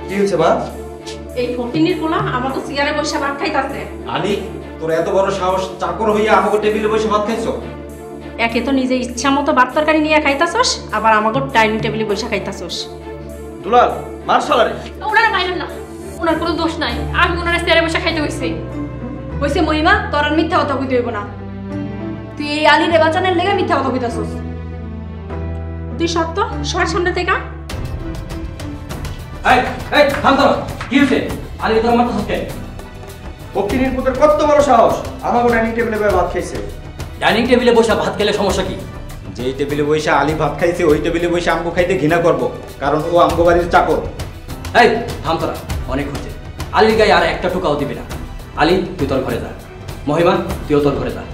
কি হয়েছে মা? এই ফটিনির পোলা আমাকে চেয়ারে বসে ভাত খাইতাছে। আলী, তোর এত বড় সাহস, চাকর হইয়া আমাকে টেবিলে বসে ভাত খাইছো? একে তো নিজে ইচ্ছা মতো ভাত তরকারি নিয়ে খাইতাছস, আবার আমাকে ডাইনিং টেবিলে বসে খাইতাছস। দুলাল, মার শালারে। ওনারা মাইরেন না, ওনার কোনো দোষ নাই, আমি ওনারা চেয়ারে বসে খাইতে হইছি। হইছে মহিমা, তোর আর মিথ্যা কথা কইতে হইব না। তুই এই আলীরে বাঁচানোর লেগে মিথ্যা কথা কইতাছস। তুই সত্য সবার সামনে থেকে এই এই থাম তো, কি হইছে? আলী তোর মাথা হচ্ছে ফকিনীর পুতের কত বড় সাহস, আমাকে ডাইনিং টেবিলে বসে ভাত খাইছে। ডাইনিং টেবিলে বসে ভাত খেলে সমস্যা কি? যেই টেবিলে বসে আলী ভাত খাইছে ওই টেবিলে বসে আমগো খাইতে ঘৃণা করব, কারণ ও আমগো বাড়ির চাকর। এই থাম তোরা, অনেক হচ্ছে। আলীর গায়ে আর একটা টোকাও দিবি না। আলী তুই তোর ঘরে যা, মহিমা তুইও তোর ঘরে যা।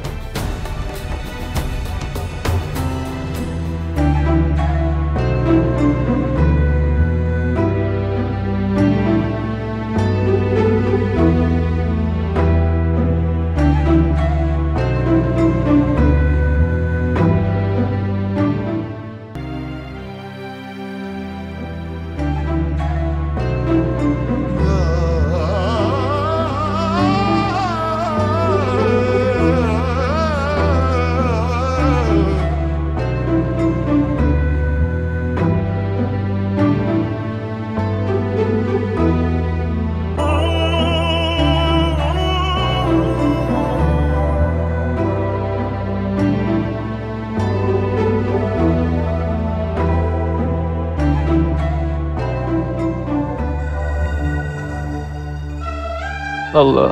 আল্লাহ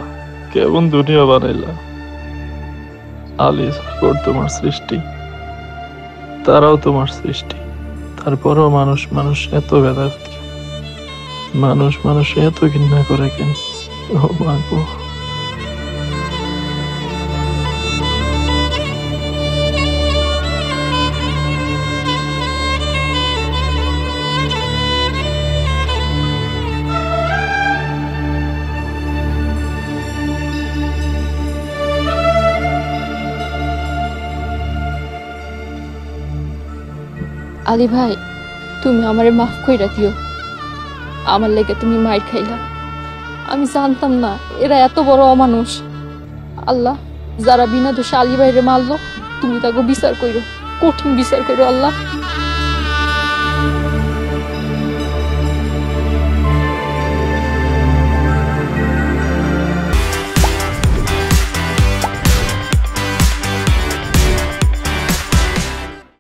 কেমন দুনিয়া বানাইলা। আলী সাকর তোমার সৃষ্টি, তারাও তোমার সৃষ্টি, তারপরও মানুষ এত ভেদাভেদ, মানুষ এত ঘৃণা করে কেন? ও মা গো। আলী ভাই, তুমি আমারে মাফ কইরা দিও। আমার লেগে তুমি মাইর খাইলা, আমি জানতাম না এরা এত বড় অমানুষ। আল্লাহ, যারা বিনা দোষে আলী ভাইরে মারলো, তুমি তাকে বিচার কইরো, কঠিন বিচার কইরো আল্লাহ।